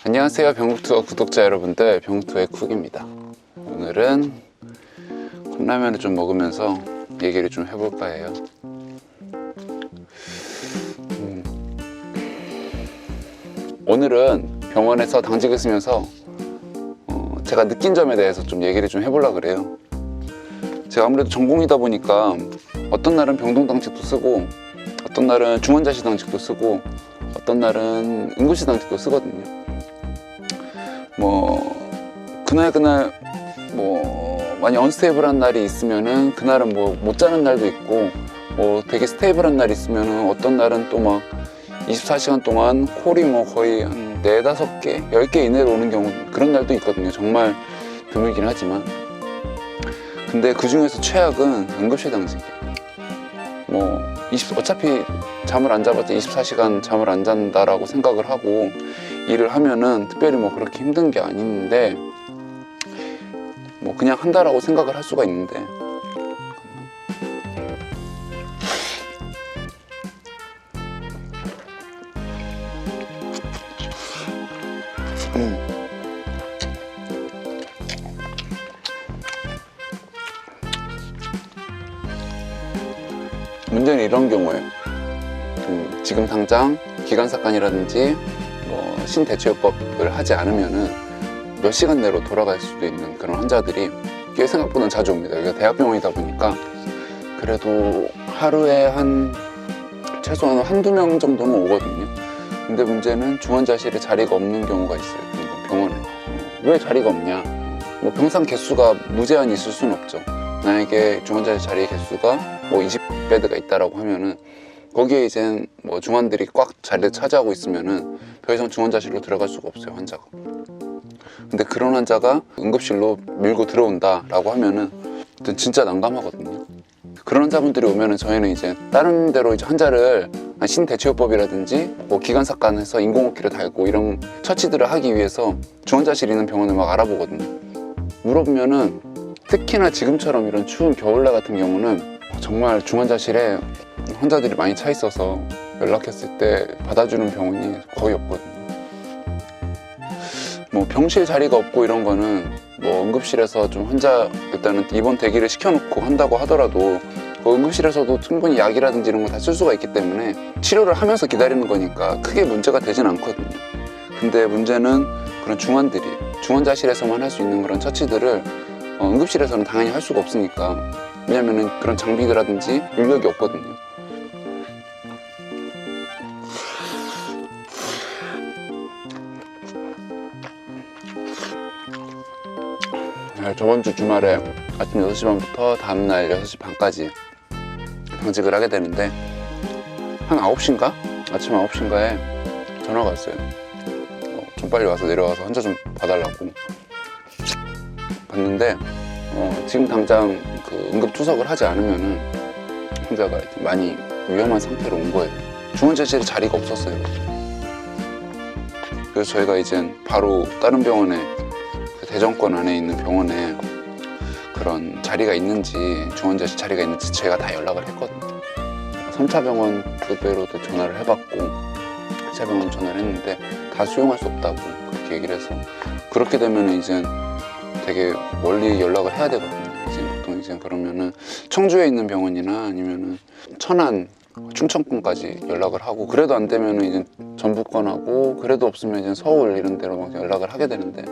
안녕하세요, 병국투어 구독자 여러분들, 병국투어의 쿡입니다. 오늘은 컵라면을 좀 먹으면서 얘기를 좀 해볼까 해요. 오늘은 병원에서 당직을 쓰면서 제가 느낀 점에 대해서 좀 얘기를 좀 해보려고 그래요. 제가 아무래도 전공이다 보니까 어떤 날은 병동당직도 쓰고, 어떤 날은 중환자실 당직도 쓰고, 어떤 날은 응급실 당직도 쓰거든요. 그날 많이 언스테이블한 날이 있으면은 그날은 못 자는 날도 있고, 되게 스테이블한 날이 있으면은 어떤 날은 또 막 24시간 동안 콜이 거의 한 4, 5개, 10개 이내로 오는 경우, 그런 날도 있거든요. 정말 드물긴 하지만. 근데 그 중에서 최악은 응급실 당직이에요. 어차피 잠을 안 자봤자 24시간 잠을 안 잔다라고 생각을 하고 일을 하면은 특별히 그렇게 힘든 게 아닌데, 그냥 한다라고 생각을 할 수가 있는데, 문제는 이런 경우에요. 지금 당장 기간삭간이라든지 신대체요법을 하지 않으면은 몇 시간 내로 돌아갈 수도 있는 그런 환자들이 꽤 생각보다는 자주 옵니다. 여기가 대학병원이다 보니까 그래도 하루에 최소한 한두 명 정도는 오거든요. 근데 문제는 중환자실에 자리가 없는 경우가 있어요. 병원에. 왜 자리가 없냐? 병상 개수가 무제한이 있을 수는 없죠. 만약에 중환자실 자리 개수가 20베드가 있다라고 하면은 거기에 이제 중환들이 꽉 자리를 차지하고 있으면은 더 이상 중환자실로 들어갈 수가 없어요, 환자가. 근데 그런 환자가 응급실로 밀고 들어온다라고 하면은 진짜 난감하거든요. 그런 환자분들이 오면은 저희는 이제 다른 데로 이제 환자를 신대체요법이라든지 기간삭간해서 인공호흡기를 달고 이런 처치들을 하기 위해서 중환자실 있는 병원을 막 알아보거든요. 물어보면은 특히나 지금처럼 이런 추운 겨울날 같은 경우는 정말 중환자실에 환자들이 많이 차 있어서 연락했을 때 받아주는 병원이 거의 없거든요. 병실 자리가 없고 이런 거는 응급실에서 좀 환자 일단은 입원 대기를 시켜놓고 한다고 하더라도 응급실에서도 충분히 약이라든지 이런 거 다 쓸 수가 있기 때문에 치료를 하면서 기다리는 거니까 크게 문제가 되진 않거든요. 근데 문제는 그런 중환자실에서만 할 수 있는 그런 처치들을 응급실에서는 당연히 할 수가 없으니까. 왜냐면은 그런 장비라든지 인력이 없거든요. 저번 주 주말에 아침 6시 반부터 다음날 6시 반까지 당직을 하게 되는데, 한 9시인가? 아침 9시인가에 전화가 왔어요. 좀 빨리 와서 내려와서 환자 좀 봐달라고. 봤는데 지금 당장 응급 투석을 하지 않으면은 환자가 많이 위험한 상태로 온 거예요. 중환자실에 자리가 없었어요. 그래서 저희가 이제 바로 다른 병원에, 대전권 안에 있는 병원에 그런 자리가 있는지, 중환자실 자리가 있는지 제가 다 연락을 했거든요. 3차 병원 그대로도 전화를 해봤고 4차 병원 전화를 했는데 다 수용할 수 없다고 그렇게 얘기를 해서, 그렇게 되면 이제 되게 멀리 연락을 해야 되거든요. 이제 보통 이제 그러면은 청주에 있는 병원이나 아니면은 천안, 충청권까지 연락을 하고, 그래도 안 되면은 이제 전북권하고, 그래도 없으면 이제 서울 이런 데로 막 연락을 하게 되는데,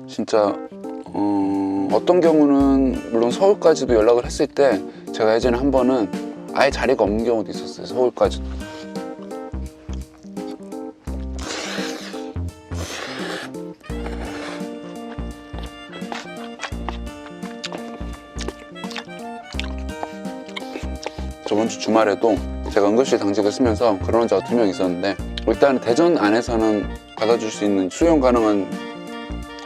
진짜 어떤 경우는 물론 서울까지도 연락을 했을 때 제가 예전에 한 번은 아예 자리가 없는 경우도 있었어요. 서울까지도. 저번 주 주말에도 제가 응급실 당직을 쓰면서 그런 환자가 2명 있었는데, 일단 대전 안에서는 받아줄 수 있는 수용 가능한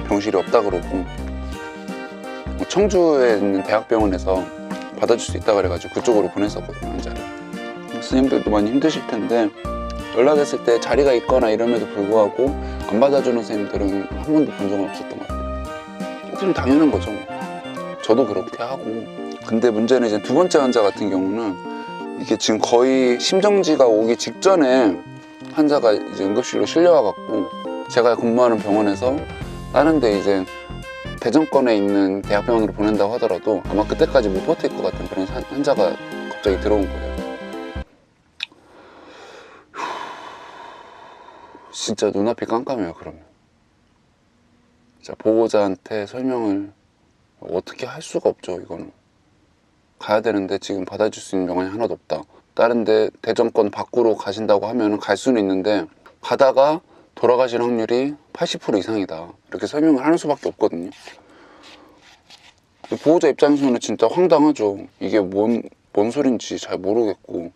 병실이 없다 그러고, 청주에 있는 대학병원에서 받아줄 수 있다 그래가지고 그쪽으로 보냈었거든요, 환자를. 선생님들도 많이 힘드실 텐데 연락했을 때 자리가 있거나 이럼에도 불구하고 안 받아주는 선생님들은 한 번도 본 적은 없었던 것 같아요. 좀 당연한 거죠. 저도 그렇게 하고. 근데 문제는 이제 2번째 환자 같은 경우는 이게 지금 거의 심정지가 오기 직전에 환자가 이제 응급실로 실려와갖고 제가 근무하는 병원에서 다른 데 이제 대전권에 있는 대학병원으로 보낸다고 하더라도 아마 그때까지 못 버틸 것 같은 그런 환자가 갑자기 들어온 거예요. 진짜 눈앞이 깜깜해요. 그러면 진짜 보호자한테 설명을 어떻게 할 수가 없죠. 이거는 가야 되는데 지금 받아줄 수 있는 병원이 하나도 없다. 다른 데 대전권 밖으로 가신다고 하면 갈 수는 있는데 가다가 돌아가실 확률이 80% 이상이다. 이렇게 설명을 하는 수밖에 없거든요. 보호자 입장에서는 진짜 황당하죠. 이게 뭔 소린지 잘 모르겠고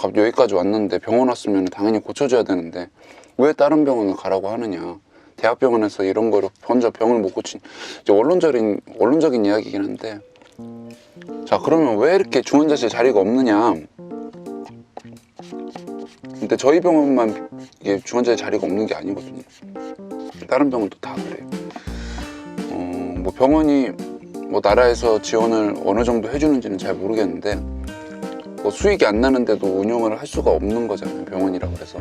여기까지 왔는데 병원 왔으면 당연히 고쳐줘야 되는데 왜 다른 병원을 가라고 하느냐. 대학병원에서 이런 거를 먼저 병을 못 고친 이제 원론적인 이야기이긴 한데, 자 그러면 왜 이렇게 중환자실 자리가 없느냐. 근데 저희 병원만 이게 중환자실 자리가 없는 게 아니거든요. 다른 병원도 다 그래요. 뭐 병원이 뭐 나라에서 지원을 어느 정도 해주는지는 잘 모르겠는데 뭐 수익이 안 나는데도 운영을 할 수가 없는 거잖아요. 병원이라고 해서.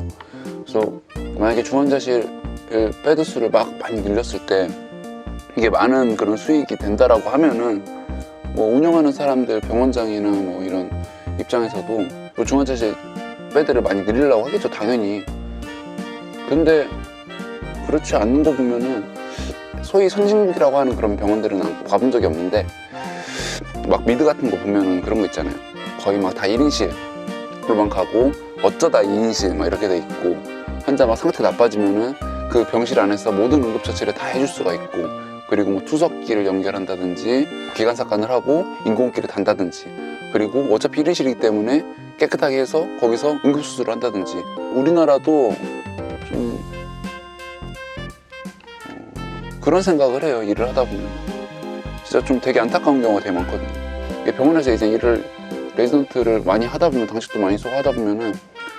그래서 만약에 중환자실 베드 수를 막 많이 늘렸을 때 이게 많은 그런 수익이 된다라고 하면은 뭐 운영하는 사람들 병원장이나 뭐 이런 입장에서도 뭐 중환자실 베드를 많이 늘리려고 하겠죠. 당연히. 근데 그렇지 않는 거 보면은 소위 선진국이라고 하는 그런 병원들은 가본 적이 없는데 막 미드 같은 거 보면은 그런 거 있잖아요. 거의 막 다 1인실로만 가고 어쩌다 2인실 막 이렇게 돼 있고 환자 막 상태 나빠지면은 그 병실 안에서 모든 응급처치를 다 해줄 수가 있고 그리고 뭐 투석기를 연결한다든지 기관삭관을 하고 인공호흡기를 단다든지 그리고 어차피 1인실이기 때문에 깨끗하게 해서 거기서 응급수술을 한다든지 우리나라도 좀 그런 생각을 해요. 일을 하다 보면 진짜 좀 되게 안타까운 경우가 되게 많거든요. 병원에서 이제 레지던트를 많이 하다 보면 당직도 많이 쏘고 하다 보면은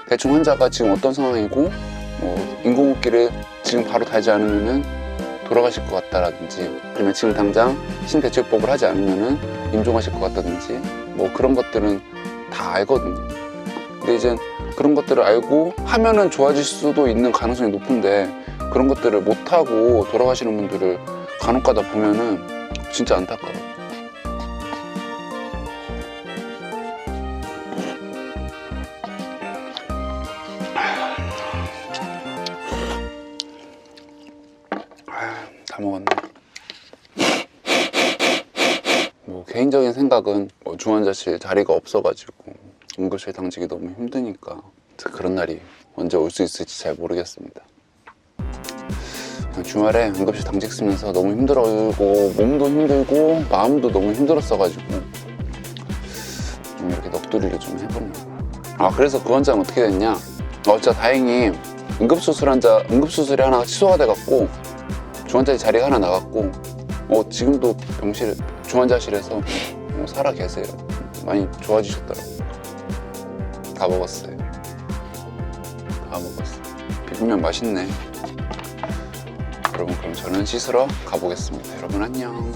대충 환자가 지금 어떤 상황이고 뭐 인공호흡기를 지금 바로 달지 않으면은 돌아가실 것 같다라든지 아니면 지금 당장 신대체육법을 하지 않으면은 임종하실 것 같다든지 뭐 그런 것들은 다 알거든요. 근데 이제 그런 것들을 알고 하면은 좋아질 수도 있는 가능성이 높은데 그런 것들을 못하고 돌아가시는 분들을 간혹 가다 보면은 진짜 안타까워요. 다 먹었네. 뭐 개인적인 생각은 뭐 중환자실 자리가 없어가지고 응급실 당직이 너무 힘드니까 그런 날이 언제 올 수 있을지 잘 모르겠습니다. 주말에 응급실 당직 쓰면서 너무 힘들고 몸도 힘들고 마음도 너무 힘들었어가지고 이렇게 넋두리를 좀 해보는 거예요. 그래서 그 환자는 어떻게 됐냐. 진짜 다행히 응급수술이 하나 취소가 돼갖고 중환자실 자리가 하나 나갔고 지금도 중환자실에서 살아 계세요. 많이 좋아지셨더라고요. 다 먹었어요. 비빔면 맛있네. 여러분 그럼 저는 씻으러 가보겠습니다. 여러분 안녕.